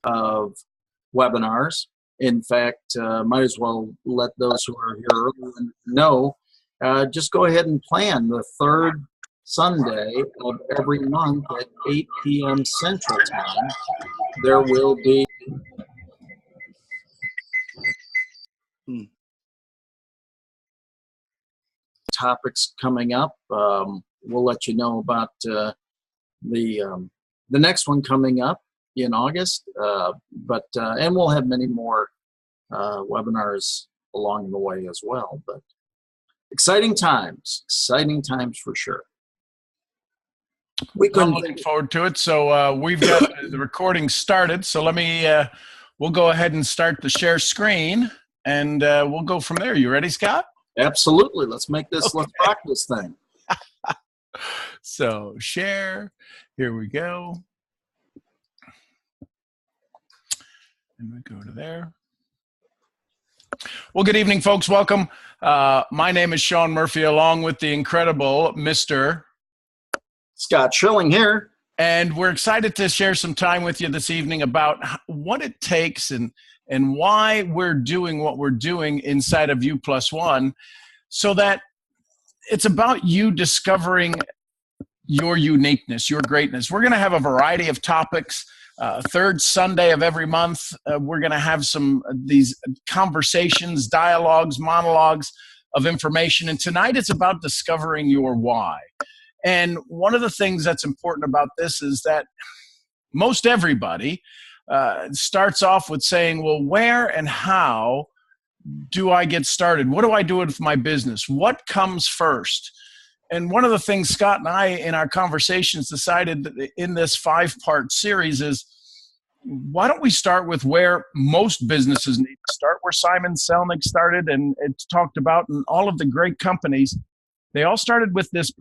of webinars. In fact, might as well let those who are here early know, just go ahead and plan the third Sunday of every month at 8 p.m. Central Time. There will be topics coming up. We'll let you know about the next one coming up in August, and we'll have many more webinars along the way as well. But exciting times for sure. I'm looking forward to it. So we've got the recording started. So we'll go ahead and start the share screen, and we'll go from there. You ready, Scott? Absolutely. Let's make this. Okay. Let's rock this thing. So share. Here we go. And we go to there. Well, good evening, folks. Welcome. My name is Sean Murphy, along with the incredible Mr. Scott Schilling here. And we're excited to share some time with you this evening about what it takes and why we're doing what we're doing inside of YouPlus1, so that it's about you discovering your uniqueness, your greatness. We're going to have a variety of topics. Third Sunday of every month, we're going to have these conversations, dialogues, monologues of information. And tonight it's about discovering your why. And one of the things that's important about this is that most everybody starts off with saying, well, where and how do I get started? What do I do with my business? What comes first? And one of the things Scott and I, in our conversations, decided in this 5-part series is, why don't we start with where most businesses need to start, where Simon Selnick started and it's talked about, and all of the great companies, they all started with this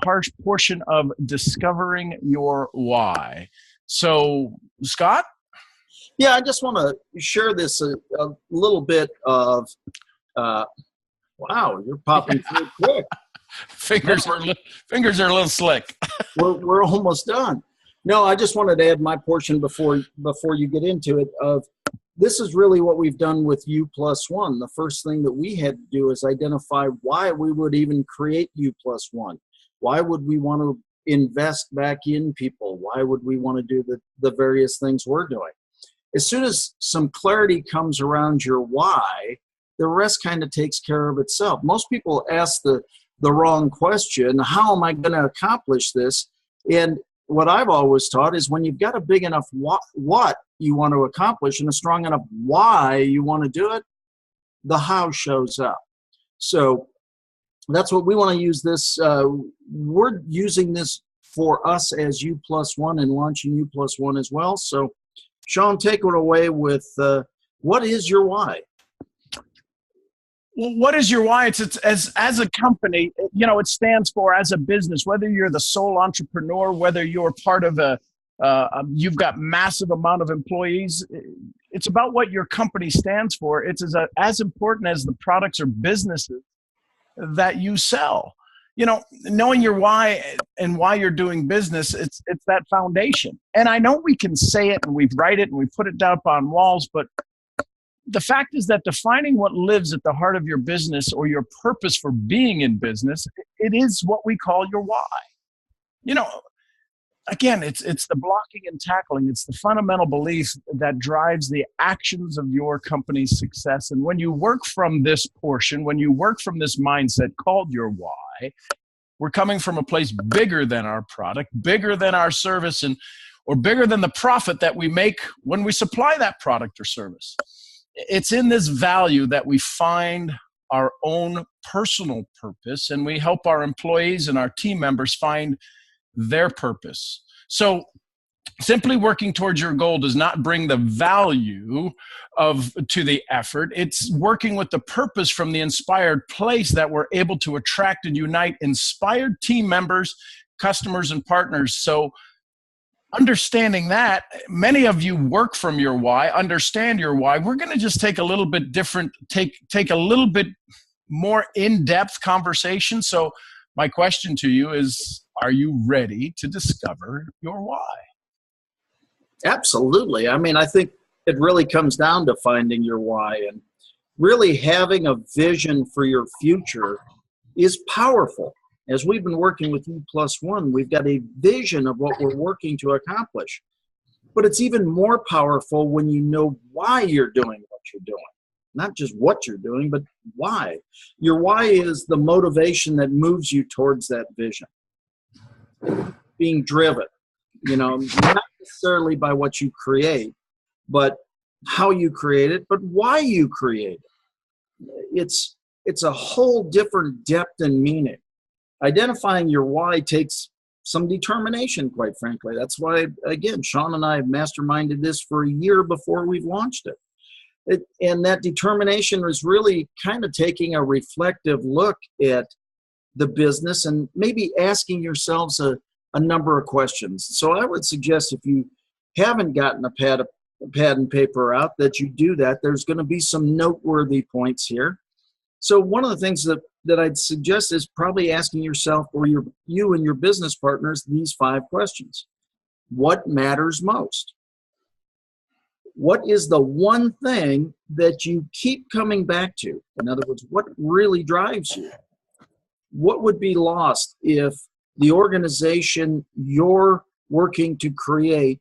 portion of discovering your why. So, Scott? Yeah, I just want to share this a little bit of, wow, you're popping through quick. Fingers are a little slick. we're almost done. No, I just wanted to add my portion before you get into it. Of this is really what we've done with YouPlus1. The first thing that we had to do is identify why we would even create YouPlus1. Why would we want to invest back in people? Why would we want to do the various things we're doing? As soon as some clarity comes around your why, the rest kind of takes care of itself. Most people ask the wrong question: how am I going to accomplish this? And what I've always taught is, when you've got a big enough what you want to accomplish and a strong enough why you want to do it, the how shows up. So that's what we want to use this. We're using this for us as YouPlus1 and launching YouPlus1 as well. So Sean, take it away with what is your why? Well, what is your why? It's as a company, it stands for, as a business, whether you're the sole entrepreneur, whether you're part of you've got massive amount of employees. It's about what your company stands for. It's as important as the products or businesses that you sell. Knowing your why and why you're doing business, it's that foundation. And I know we can say it and we write it and we put it up on walls, but the fact is that defining what lives at the heart of your business, or your purpose for being in business, it is what we call your why. Again, it's the blocking and tackling. It's the fundamental belief that drives the actions of your company's success. And when you work from this portion, when you work from this mindset called your why, we're coming from a place bigger than our product, bigger than our service, or bigger than the profit that we make when we supply that product or service. It's in this value that we find our own personal purpose, and we help our employees and our team members find their purpose. So simply working towards your goal does not bring the value to the effort. It's working with the purpose from the inspired place that we're able to attract and unite inspired team members, customers, and partners. So understanding that, many of you work from your why, understand your why. We're going to just take a little bit different, take a little bit more in-depth conversation. So my question to you is, are you ready to discover your why? Absolutely. I mean, I think it really comes down to finding your why, and really having a vision for your future is powerful. As we've been working with YouPlus1, we've got a vision of what we're working to accomplish. But it's even more powerful when you know why you're doing what you're doing. Not just what you're doing, but why. Your why is the motivation that moves you towards that vision. Being driven, not necessarily by what you create, but how you create it, but why you create it. It's a whole different depth and meaning. Identifying your why takes some determination, quite frankly. That's why, again, Sean and I have masterminded this for a year before we've launched it. And that determination is really kind of taking a reflective look at the business and maybe asking yourselves a number of questions. So I would suggest, if you haven't gotten a pad and paper out, that you do that. There's going to be some noteworthy points here. So one of the things that I'd suggest is probably asking yourself, or you and your business partners, these 5 questions. What matters most? What is the one thing that you keep coming back to? In other words, what really drives you? What would be lost if the organization you're working to create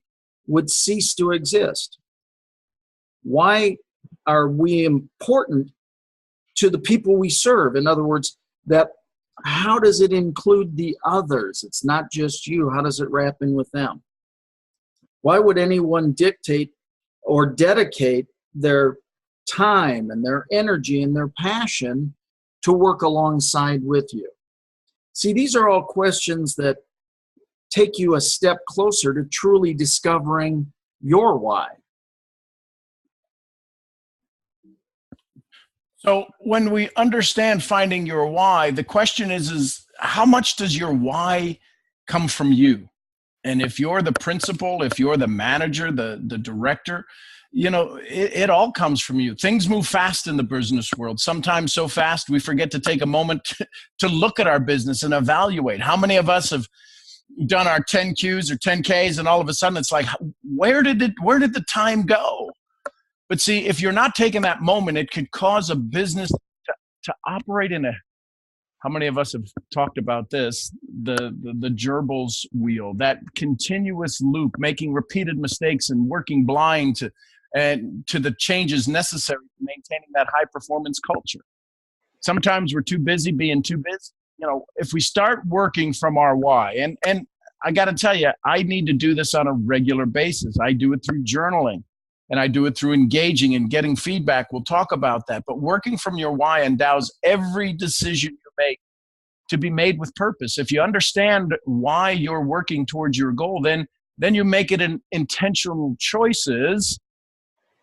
would cease to exist? Why are we important to the people we serve? In other words, how does it include the others? It's not just you. How does it wrap in with them? Why would anyone dictate or dedicate their time and their energy and their passion to work alongside with you? See, these are all questions that take you a step closer to truly discovering your why. So when we understand finding your why, the question is how much does your why come from you? And if you're the principal, if you're the manager, the director, it all comes from you. Things move fast in the business world, sometimes so fast we forget to take a moment to look at our business and evaluate. How many of us have done our 10Qs or 10Ks, and all of a sudden it's like, where did the time go? But see, if you're not taking that moment, it could cause a business to operate in how many of us have talked about this, the gerbils wheel, that continuous loop, making repeated mistakes and working blind to the changes necessary to maintaining that high performance culture. Sometimes we're too busy being too busy. If we start working from our why, and I got to tell you, I need to do this on a regular basis. I do it through journaling, and I do it through engaging and getting feedback. We'll talk about that. But working from your why endows every decision you make to be made with purpose. If you understand why you're working towards your goal, then you make it an intentional choices,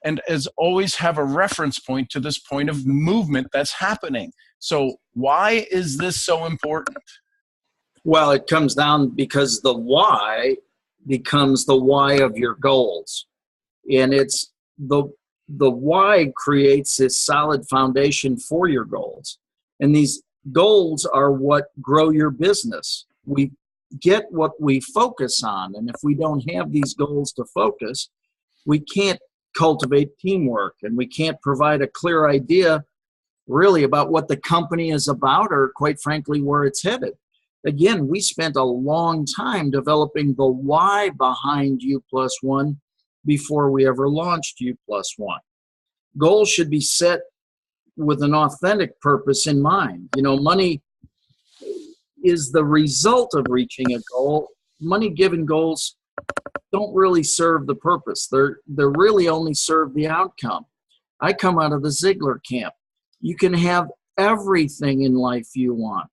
and as always have a reference point to this point of movement that's happening. So why is this so important? Well, it comes down because the why becomes the why of your goals. And it's the why creates this solid foundation for your goals. And these goals are what grow your business. We get what we focus on. And if we don't have these goals to focus, we can't cultivate teamwork, and we can't provide a clear idea really about what the company is about, or quite frankly, where it's headed. Again, we spent a long time developing the why behind YouPlus1 before we ever launched YouPlus1. Goals should be set with an authentic purpose in mind. Money is the result of reaching a goal. Money-given goals don't really serve the purpose. They're really only serve the outcome. I come out of the Ziegler camp. You can have everything in life you want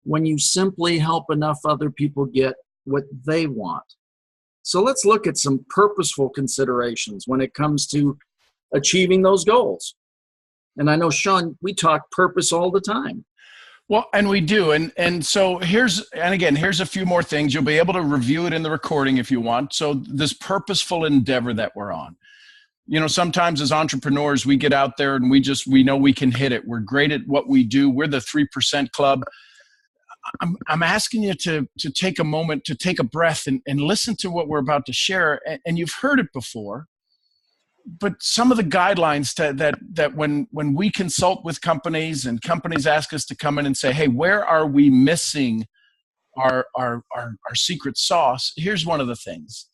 when you simply help enough other people get what they want. So let's look at some purposeful considerations when it comes to achieving those goals. And I know, Sean, we talk purpose all the time. Well, and we do. And so here's a few more things. You'll be able to review it in the recording if you want. So this purposeful endeavor that we're on. Sometimes as entrepreneurs, we get out there and we know we can hit it. We're great at what we do. We're the 3% club. I'm asking you to take a moment, to take a breath and listen to what we're about to share. And you've heard it before, but some of the guidelines that when we consult with companies and companies ask us to come in and say, hey, where are we missing our secret sauce? Here's one of the things.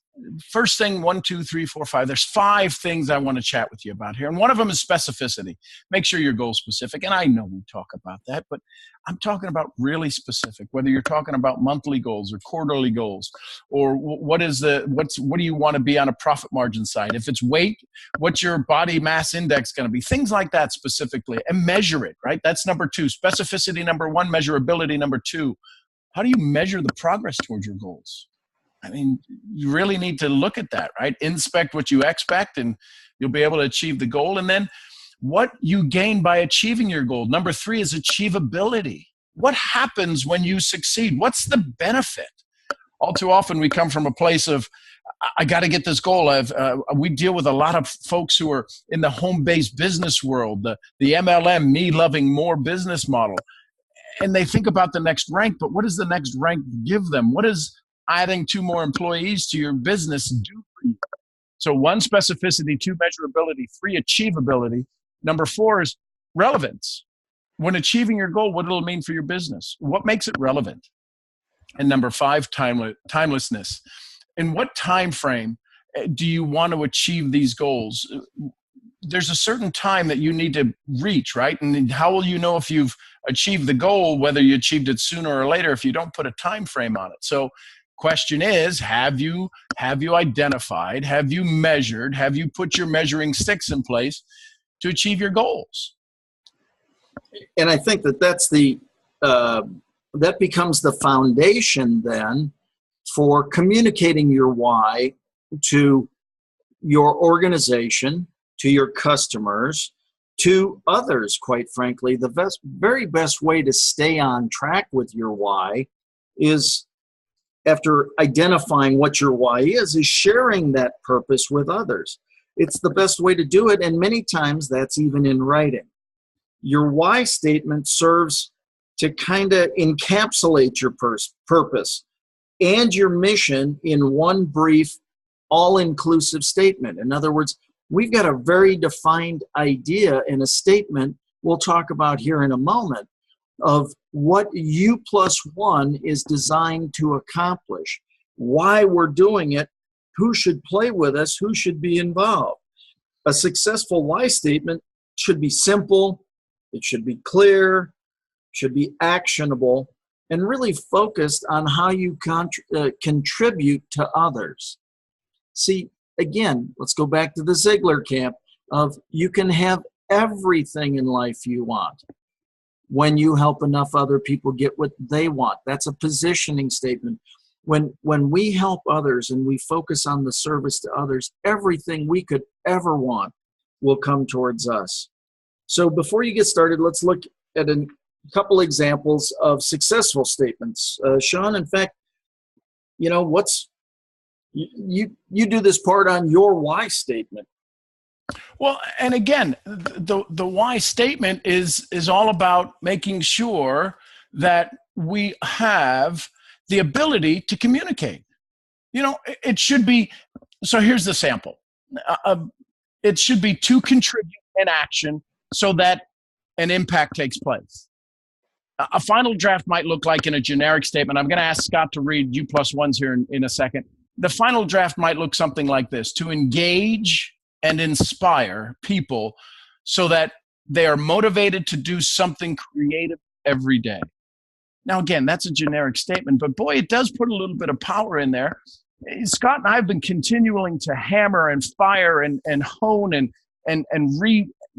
First thing, 1, 2, 3, 4, 5. There's 5 things I want to chat with you about here. And one of them is specificity. Make sure you're goal specific. And I know we talk about that, but I'm talking about really specific, whether you're talking about monthly goals or quarterly goals, or what do you want to be on a profit margin side? If it's weight, what's your body mass index going to be? Things like that specifically, and measure it, right? That's number 2. Specificity, number 1, measurability, number 2. How do you measure the progress towards your goals? I mean, you really need to look at that, right? Inspect what you expect, and you'll be able to achieve the goal. And then what you gain by achieving your goal. Number 3 is achievability. What happens when you succeed? What's the benefit? All too often we come from a place of, I got to get this goal. We deal with a lot of folks who are in the home-based business world, the MLM, me loving more business model. And they think about the next rank, but what does the next rank give them? What does adding 2 more employees to your business do for you? So 1, specificity; 2, measurability; 3, achievability. Number 4 is relevance. When achieving your goal, what it'll mean for your business. What makes it relevant? And number 5, timelessness. In what time frame do you want to achieve these goals? There's a certain time that you need to reach, right? And how will you know if you've achieved the goal, whether you achieved it sooner or later, if you don't put a time frame on it? So question is, have you identified, have you measured, have you put your measuring sticks in place to achieve your goals? And I think that's that becomes the foundation then for communicating your why to your organization, to your customers, to others. Quite frankly, the very best way to stay on track with your why is, after identifying what your why is sharing that purpose with others. It's the best way to do it, and many times that's even in writing. Your why statement serves to kind of encapsulate your purpose and your mission in one brief, all-inclusive statement. In other words, we've got a very defined idea in a statement we'll talk about here in a moment of what YouPlus1 is designed to accomplish, why we're doing it, who should play with us, who should be involved. A successful why statement should be simple, it should be clear, should be actionable, and really focused on how you contribute to others. See, again, let's go back to the Ziegler camp of you can have everything in life you want when you help enough other people get what they want. That's a positioning statement. When we help others and we focus on the service to others, everything we could ever want will come towards us. So before you get started, let's look at a couple examples of successful statements. Sean, in fact, you know, you do this part on your why statement. Well, and again, the why statement is all about making sure that we have the ability to communicate. You know, it should be, so here's the sample. It should be to contribute an action so that an impact takes place. A final draft might look like in a generic statement. I'm going to ask Scott to read YouPlus1's here in a second. The final draft might look something like this: to engage and inspire people so that they are motivated to do something creative every day. Now, again, that's a generic statement, but boy, it does put a little bit of power in there. Scott and I have been continuing to hammer and fire and hone and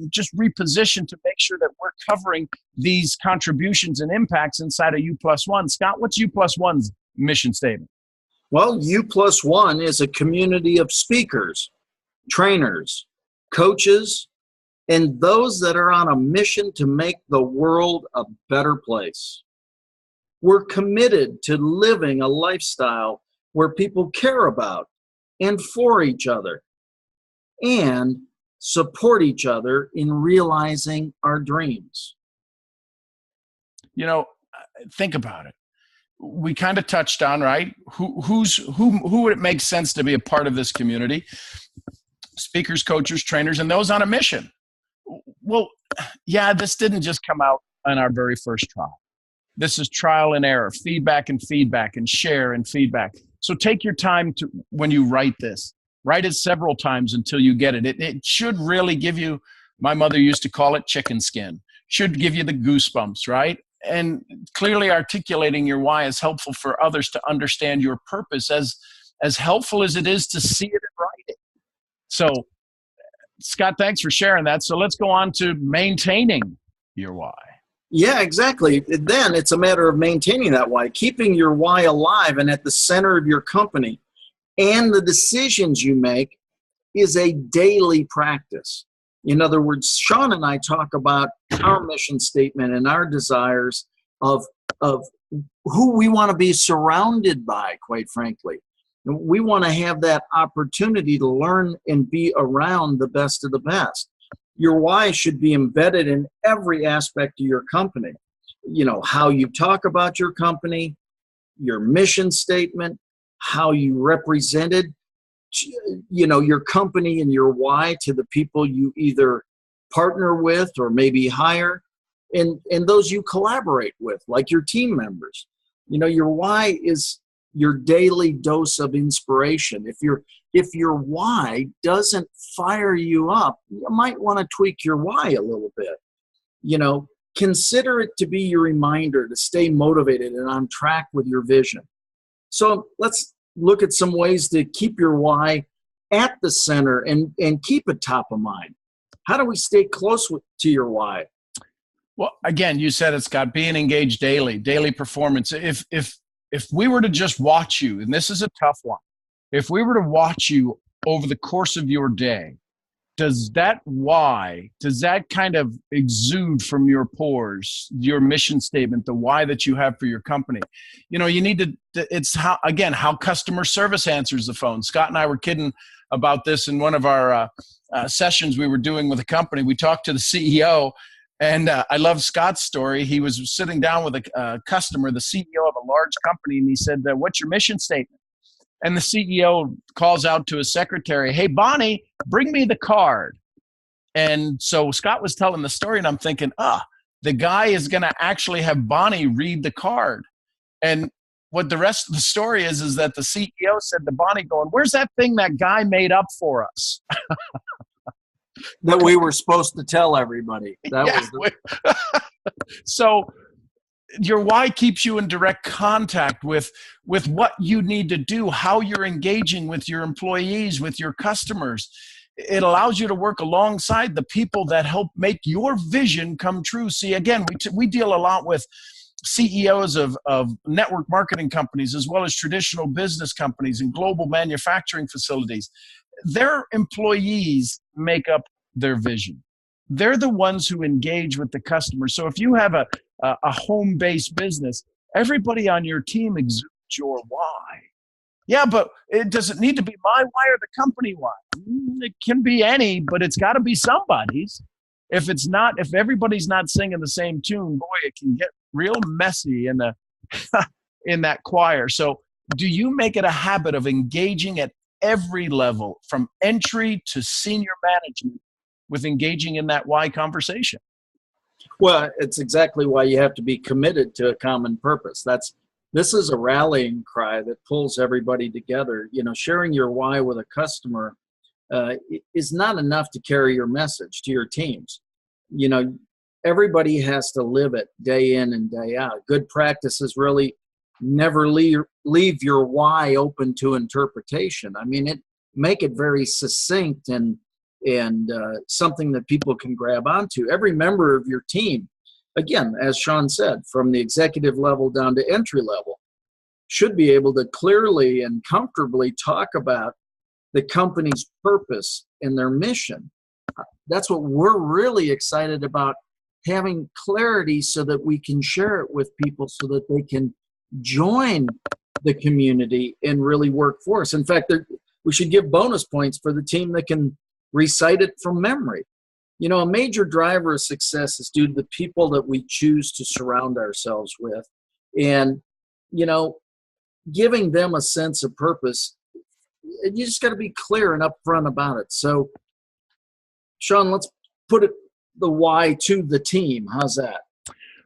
just reposition to make sure that we're covering these contributions and impacts inside of YouPlus1. Scott, what's YouPlus1's mission statement? Well, YouPlus1 is a community of speakers, trainers, coaches, and those that are on a mission to make the world a better place. We're committed to living a lifestyle where people care about and for each other and support each other in realizing our dreams. You know, think about it. We kind of touched on, right? Who would it make sense to be a part of this community? speakers, coaches, trainers, and those on a mission. Well, yeah, this didn't just come out on our very first trial. This is trial and error, feedback and share and feedback. So take your time to when you write this. Write it several times until you get it. It should really give you, my mother used to call it chicken skin, should give you the goosebumps, right? And clearly articulating your why is helpful for others to understand your purpose as helpful as it is to see it and write it. So, Scott, thanks for sharing that. So let's go on to maintaining your why. Yeah, exactly. Then it's a matter of maintaining that why, keeping your why alive and at the center of your company. And the decisions you make is a daily practice. In other words, Sean and I talk about our mission statement and our desires of who we want to be surrounded by, quite frankly. We want to have that opportunity to learn and be around the best of the best. Your why should be embedded in every aspect of your company. You know, how you talk about your company, your mission statement, how you represented, you know, your company and your why to the people you either partner with or maybe hire, and those you collaborate with, like your team members. You know, your why is your daily dose of inspiration. If your why doesn't fire you up, you might want to tweak your why a little bit. You know, consider it to be your reminder to stay motivated and on track with your vision. So let's look at some ways to keep your why at the center and keep it top of mind. How do we stay close to your why? Well, again, you said it, Scott, being engaged daily performance. If we were to just watch you, and this is a tough one, if we were to watch you over the course of your day, does that kind of exude from your pores, your mission statement, the why that you have for your company? You know, you need to, it's how customer service answers the phone. Scott and I were kidding about this in one of our sessions we were doing with a company. We talked to the CEO, and I love Scott's story. He was sitting down with a customer, the CEO of a large company, and he said, what's your mission statement? And the CEO calls out to his secretary, hey, Bonnie, bring me the card. And so Scott was telling the story, and I'm thinking, the guy is going to actually have Bonnie read the card. And what the rest of the story is that the CEO said to Bonnie going, where's that thing that guy made up for us? That we were supposed to tell everybody. So your why keeps you in direct contact with what you need to do, how you're engaging with your employees, with your customers. It allows you to work alongside the people that help make your vision come true. See, again, we deal a lot with CEOs of network marketing companies, as well as traditional business companies and global manufacturing facilities. Their employees make up their vision. They're the ones who engage with the customer. So if you have a home-based business, everybody on your team exudes your why. Yeah, but does it need to be my why or the company why? It can be any, but it's got to be somebody's. If everybody's not singing the same tune, boy, it can get real messy in that choir. So do you make it a habit of engaging at every level, from entry to senior management, with engaging in that why conversation? Well, it's exactly why you have to be committed to a common purpose. This is a rallying cry that pulls everybody together. You know, sharing your why with a customer is not enough to carry your message to your teams. You know, everybody has to live it day in and day out. Good practice is really never leave your why open to interpretation. I mean, make it very succinct and something that people can grab onto. Every member of your team, again, as Sean said, from the executive level down to entry level, should be able to clearly and comfortably talk about the company's purpose and their mission. That's what we're really excited about, having clarity so that we can share it with people so that they can join the community and really work for us. In fact, we should give bonus points for the team that can recite it from memory. You know, a major driver of success is due to the people that we choose to surround ourselves with. And, you know, giving them a sense of purpose you just got to be clear and upfront about it. So, Sean, let's put the why to the team. How's that?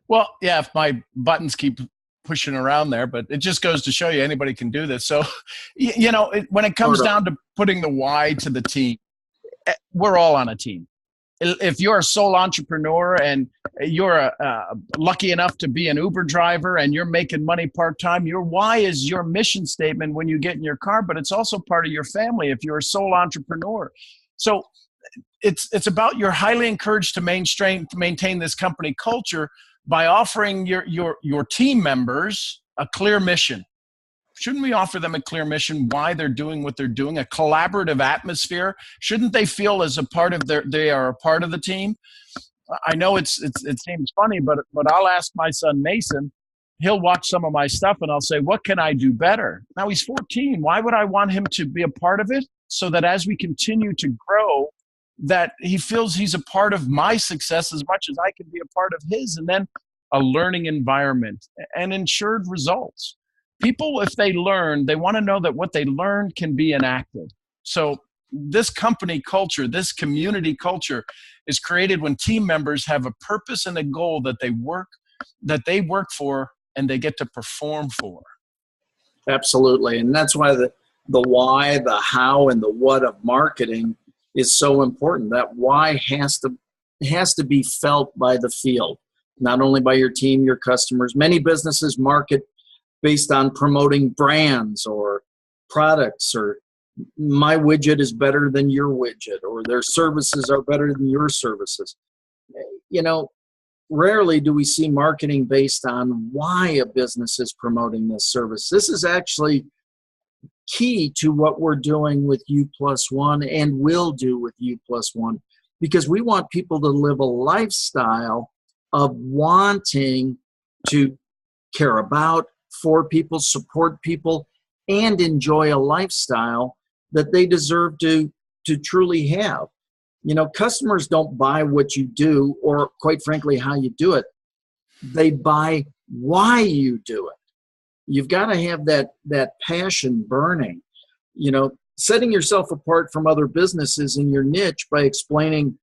Well, yeah, if my buttons keep pushing around there, but it just goes to show you anybody can do this. So, when it comes down to putting the why to the team, we're all on a team. If you're a sole entrepreneur and you're lucky enough to be an Uber driver and you're making money part-time, your why is your mission statement when you get in your car, but it's also part of your family if you're a sole entrepreneur. So it's about you're highly encouraged to maintain this company culture by offering your team members a clear mission. Shouldn't we offer them a clear mission, why they're doing what they're doing, a collaborative atmosphere? Shouldn't they feel as a part of they are a part of the team? I know it seems funny, but I'll ask my son Mason. He'll watch some of my stuff and I'll say, what can I do better? Now he's 14. Why would I want him to be a part of it? So that as we continue to grow, that he feels he's a part of my success as much as I can be a part of his, and then a learning environment and ensured results. People, if they learn, they want to know that what they learned can be enacted. So this company culture, this community culture is created when team members have a purpose and a goal that they work for and they get to perform for. Absolutely. And that's why the why, the how, and the what of marketing is so important. That why has to be felt by the field, not only by your team, your customers. Many businesses market based on promoting brands or products, or my widget is better than your widget, or their services are better than your services. Rarely do we see marketing based on why a business is promoting this service. This is actually key to what we're doing with YouPlus1 and will do with YouPlus1, because we want people to live a lifestyle of wanting to care about, for people, support people, and enjoy a lifestyle that they deserve to truly have. Customers don't buy what you do, or quite frankly, how you do it. They buy why you do it. You've got to have that passion burning. Setting yourself apart from other businesses in your niche by explaining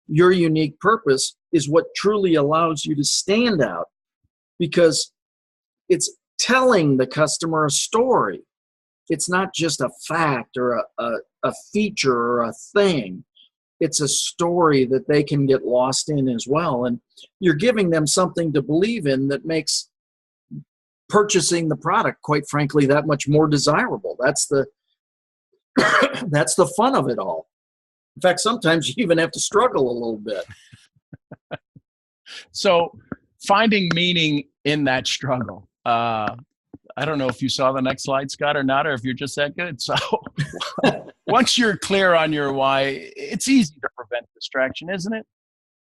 your unique purpose is what truly allows you to stand out, because it's telling the customer a story. It's not just a fact or a feature or a thing. It's a story that they can get lost in as well. And you're giving them something to believe in that makes purchasing the product, quite frankly, that much more desirable. That's the that's the fun of it all. In fact, sometimes you even have to struggle a little bit. So finding meaning in that struggle. I don't know if you saw the next slide, Scott, or not, or if you're just that good. So once you're clear on your why, it's easy to prevent distraction, isn't it?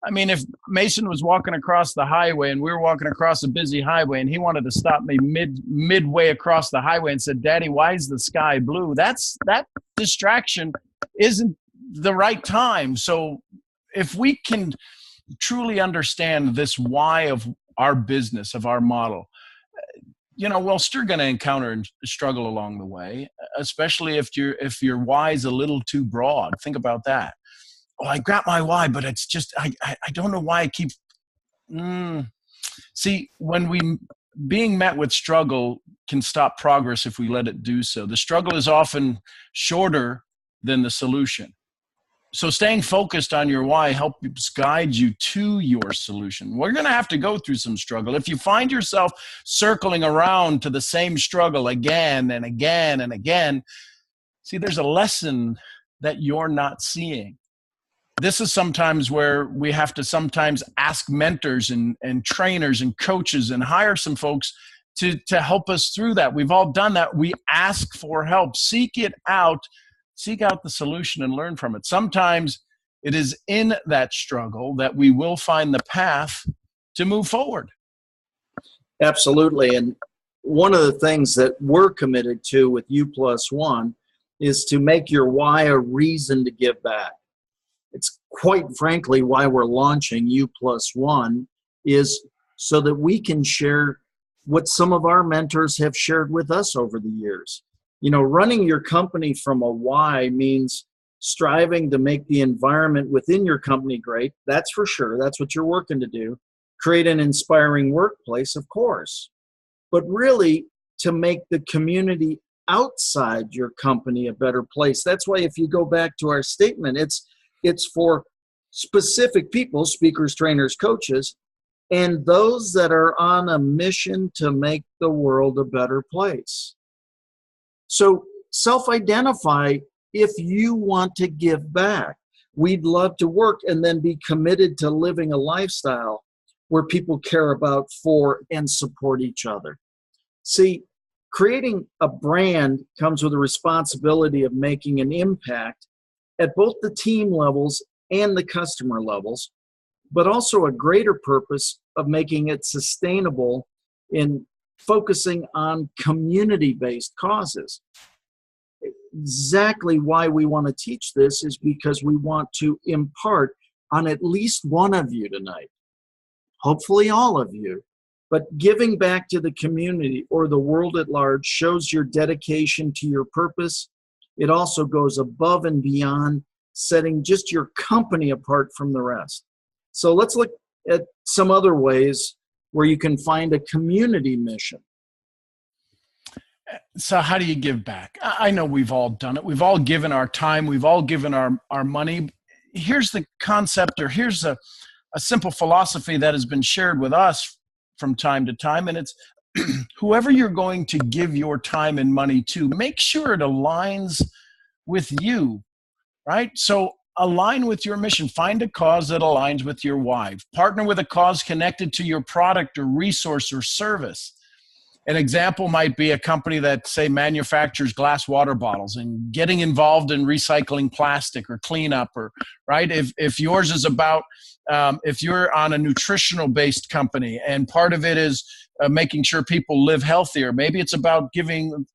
I mean, if Mason was walking across the highway and we were walking across a busy highway and he wanted to stop me midway across the highway and said, "Daddy, why is the sky blue?" That distraction isn't the right time. So if we can truly understand this why of our business, of our model, we're still going to encounter and struggle along the way, especially if your why is a little too broad. Think about that. Oh, I got my why, but it's just, I don't know why I keep, See, when being met with struggle can stop progress if we let it do so. The struggle is often shorter than the solution. So staying focused on your why helps guide you to your solution. We're going to have to go through some struggle. If you find yourself circling around to the same struggle again and again and again, see, there's a lesson that you're not seeing. This is sometimes where we have to sometimes ask mentors and trainers and coaches and hire some folks to help us through that. We've all done that. We ask for help, seek it out. Seek out the solution and learn from it. Sometimes it is in that struggle that we will find the path to move forward. Absolutely. And one of the things that we're committed to with YouPlus1 is to make your why a reason to give back. It's quite frankly why we're launching YouPlus1, is so that we can share what some of our mentors have shared with us over the years. Running your company from a why means striving to make the environment within your company great. That's for sure. That's what you're working to do. Create an inspiring workplace, of course. But really, to make the community outside your company a better place. That's why if you go back to our statement, it's for specific people, speakers, trainers, coaches, and those that are on a mission to make the world a better place. So self-identify if you want to give back. We'd love to work and then be committed to living a lifestyle where people care about, for, and support each other. See, creating a brand comes with a responsibility of making an impact at both the team levels and the customer levels, but also a greater purpose of making it sustainable in focusing on community-based causes. Exactly why we want to teach this is because we want to impart on at least one of you tonight, hopefully all of you. But giving back to the community or the world at large shows your dedication to your purpose. It also goes above and beyond setting just your company apart from the rest. So let's look at some other ways where you can find a community mission. So how do you give back? I know we've all done it. We've all given our time. We've all given our money. Here's the concept, or here's a simple philosophy that has been shared with us from time to time, and it's whoever you're going to give your time and money to, make sure it aligns with you, right? So align with your mission. Find a cause that aligns with your why. Partner with a cause connected to your product or resource or service. An example might be a company that, say, manufactures glass water bottles and getting involved in recycling plastic or cleanup, or right. If yours is about, if you're on a nutritional based company and part of it is making sure people live healthier, maybe it's about giving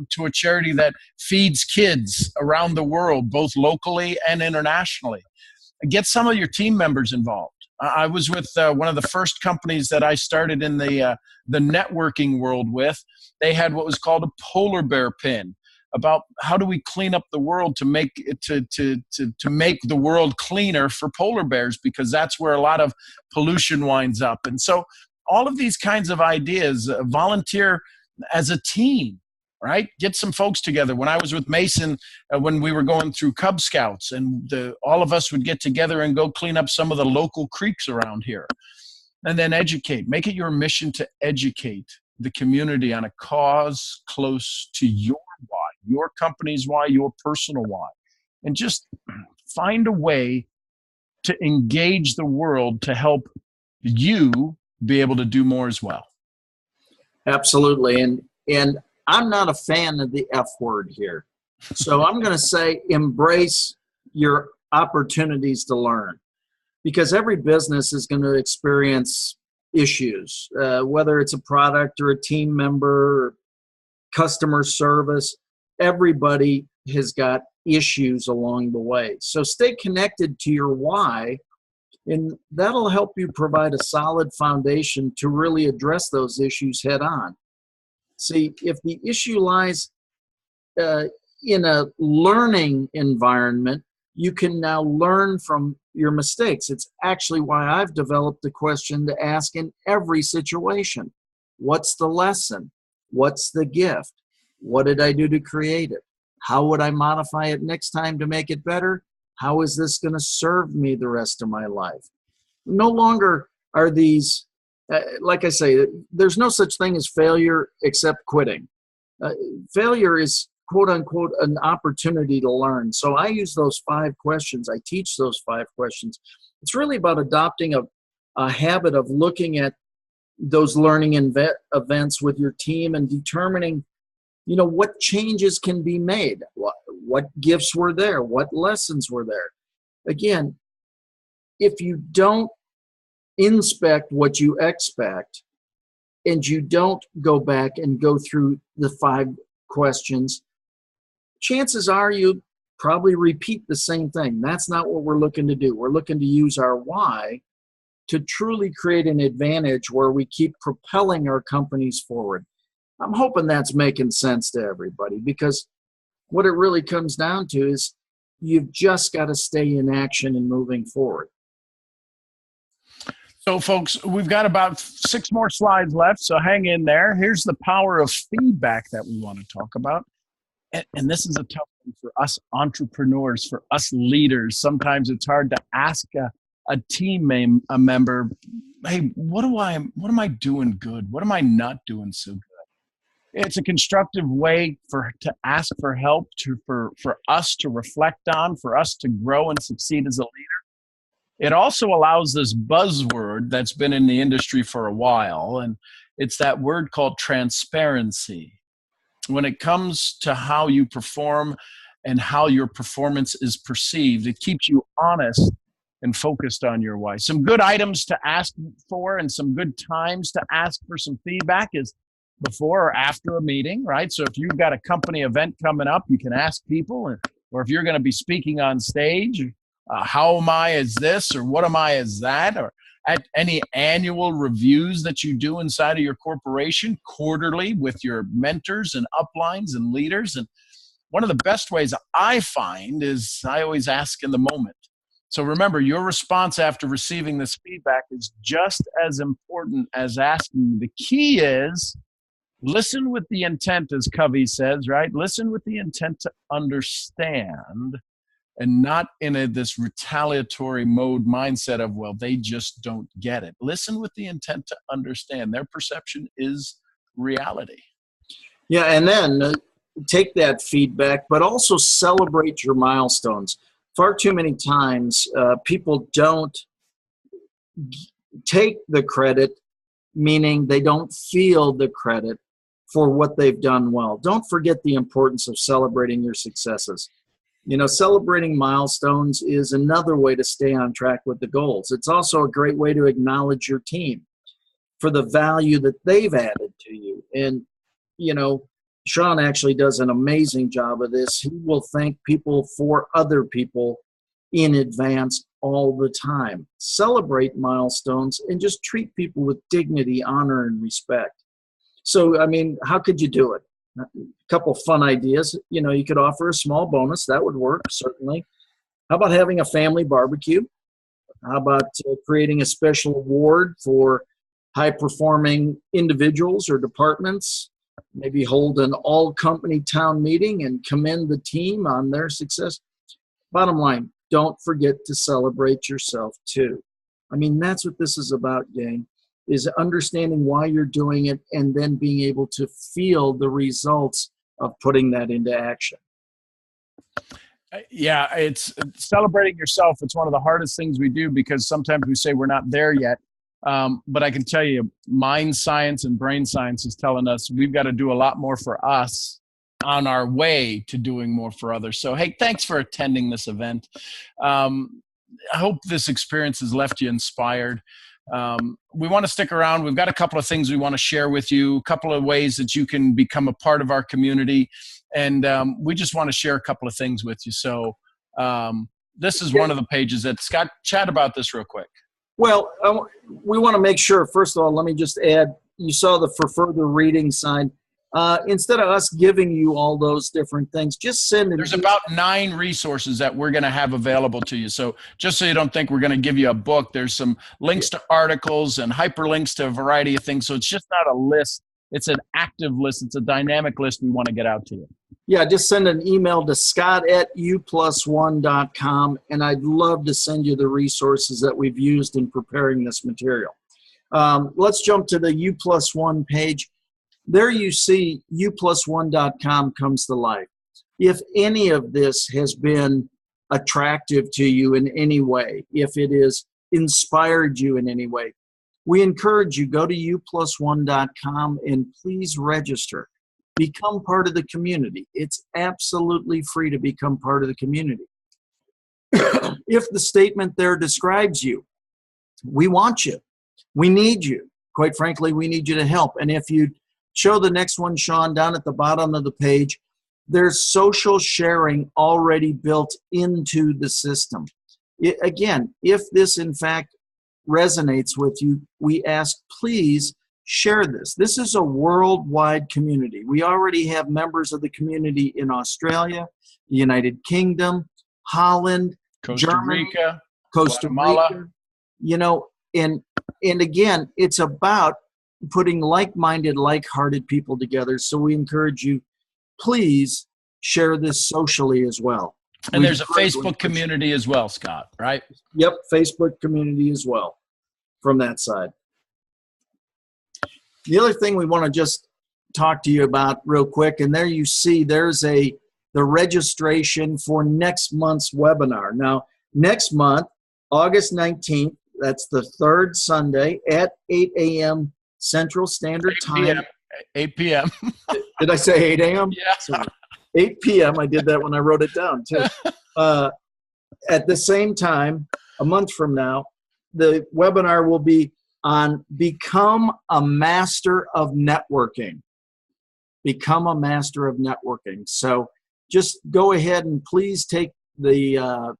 to a charity that feeds kids around the world, both locally and internationally. Get some of your team members involved. I was with one of the first companies that I started in the networking world with. They had what was called a polar bear pin about how do we clean up the world to make make the world cleaner for polar bears, because that's where a lot of pollution winds up. And so all of these kinds of ideas, volunteer as a team, right? Get some folks together. When I was with Mason, when we were going through Cub Scouts, and all of us would get together and go clean up some of the local creeks around here. And then educate. Make it your mission to educate the community on a cause close to your why, your company's why, your personal why. And just find a way to engage the world to help you be able to do more as well. Absolutely. And I'm not a fan of the F word here. So I'm going to say embrace your opportunities to learn, because every business is going to experience issues, whether it's a product or a team member or customer service. Everybody has got issues along the way. So stay connected to your why, and that'll help you provide a solid foundation to really address those issues head on. See, if the issue lies in a learning environment, you can now learn from your mistakes. It's actually why I've developed a question to ask in every situation. What's the lesson? What's the gift? What did I do to create it? How would I modify it next time to make it better? How is this going to serve me the rest of my life? No longer are these like I say, there's no such thing as failure except quitting. Failure is, quote unquote, an opportunity to learn. So I use those 5 questions. I teach those 5 questions. It's really about adopting a habit of looking at those learning events with your team and determining, what changes can be made, what gifts were there, what lessons were there. Again, if you don't inspect what you expect, and you don't go back and go through the 5 questions, chances are you probably repeat the same thing. That's not what we're looking to do. We're looking to use our why to truly create an advantage where we keep propelling our companies forward. I'm hoping that's making sense to everybody, because what it really comes down to is you've just got to stay in action and moving forward. So, folks, we've got about 6 more slides left, so hang in there. Here's the power of feedback that we want to talk about. And this is a tough one for us entrepreneurs, for us leaders. Sometimes it's hard to ask a team member, hey, what am I doing good? What am I not doing so good? It's a constructive way to ask for help, for us to reflect on, for us to grow and succeed as a leader. It also allows this buzzword that's been in the industry for a while, and it's that word called transparency. When it comes to how you perform and how your performance is perceived, it keeps you honest and focused on your why. Some good items to ask for and some good times to ask for some feedback is before or after a meeting, right? So if you've got a company event coming up, you can ask people, or if you're going to be speaking on stage, how am I as this, or what am I as that, or at any annual reviews that you do inside of your corporation, quarterly with your mentors and uplines and leaders. And one of the best ways I find is I always ask in the moment. So remember, your response after receiving this feedback is just as important as asking. The key is listen with the intent, as Covey says, right? Listen with the intent to understand, and not in this retaliatory mode mindset of, well, they just don't get it. Listen with the intent to understand. Their perception is reality. Yeah, and then take that feedback, but also celebrate your milestones. Far too many times, people don't take the credit, meaning they don't feel the credit for what they've done well. Don't forget the importance of celebrating your successes. Celebrating milestones is another way to stay on track with the goals. It's also a great way to acknowledge your team for the value that they've added to you. And, Sean actually does an amazing job of this. He will thank people for other people in advance all the time. Celebrate milestones and just treat people with dignity, honor, and respect. So, how could you do it? A couple fun ideas. You could offer a small bonus. That would work, certainly. How about having a family barbecue? How about creating a special award for high-performing individuals or departments? Maybe hold an all-company town meeting and commend the team on their success. Bottom line, don't forget to celebrate yourself, too. That's what this is about, gang, is understanding why you're doing it and then being able to feel the results of putting that into action. Yeah, it's celebrating yourself. It's one of the hardest things we do because sometimes we say we're not there yet. But I can tell you, mind science and brain science is telling us we've got to do a lot more for us on our way to doing more for others. So, hey, thanks for attending this event. I hope this experience has left you inspired. We want to stick around. We've got a couple of things we want to share with you, a couple of ways that you can become a part of our community. And we just want to share a couple of things with you. So this is one of the pages that Scott, chat about this real quick. Well, we want to make sure, first of all, let me just add, you saw the for further reading sign. Instead of us giving you all those different things, just send it. There's about 9 resources that we're going to have available to you. So just so you don't think we're going to give you a book, there's some links to articles and hyperlinks to a variety of things. So it's just not a list. It's an active list. It's a dynamic list we want to get out to you. Yeah, just send an email to scott@YouPlus1.com, and I'd love to send you the resources that we've used in preparing this material. Let's jump to the YouPlus1 page. There you see YouPlus1.com comes to life. If any of this has been attractive to you in any way, if it has inspired you in any way, we encourage you, go to YouPlus1.com and please register. Become part of the community. It's absolutely free to become part of the community. If the statement there describes you, we want you. We need you. Quite frankly, we need you to help. And if you show the next one, Sean, down at the bottom of the page, there's social sharing already built into the system. Again, if this in fact resonates with you, we ask, please share this. This is a worldwide community. We already have members of the community in Australia, the United Kingdom, Holland, Costa Germany, Rica, Costa Guatemala. Rica, you know, and again, it's about putting like-minded, like-hearted people together. So we encourage you, please share this socially as well. And there's a Facebook community as well, Scott, right? Yep, Facebook community as well from that side. The other thing we want to just talk to you about real quick, and there you see there's the registration for next month's webinar. Now, next month, August 19th, that's the third Sunday at 8 a.m. Central Standard Time. 8 p.m. Did I say 8 a.m.? Yeah. Sorry. 8 p.m. I did that when I wrote it down, too. At the same time, a month from now, the webinar will be on Become a Master of Networking. Become a Master of Networking. So just go ahead and please take the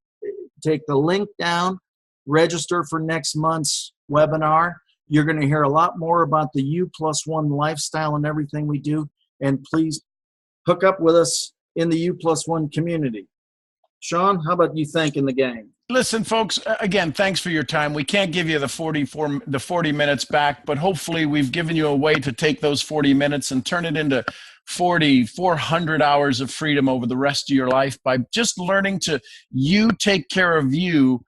link down, register for next month's webinar. You're going to hear a lot more about the U+1 lifestyle and everything we do. And please hook up with us in the U+1 community. Sean, how about you thanking the gang? Listen, folks, again, thanks for your time. We can't give you the 40 minutes back, but hopefully we've given you a way to take those 40 minutes and turn it into 400 hours of freedom over the rest of your life by just learning to take care of you.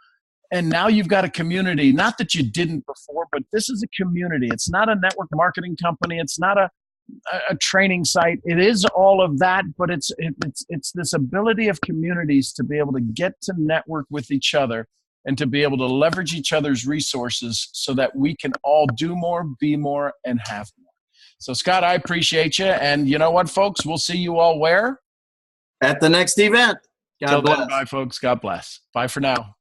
And now you've got a community, not that you didn't before, but this is a community. It's not a network marketing company. It's not a training site. It is all of that, but it's this ability of communities to be able to get to network with each other and to be able to leverage each other's resources so that we can all do more, be more, and have more. So, Scott, I appreciate you. And you know what, folks? We'll see you all where? At the next event. God bless. Then, bye, folks. God bless. Bye for now.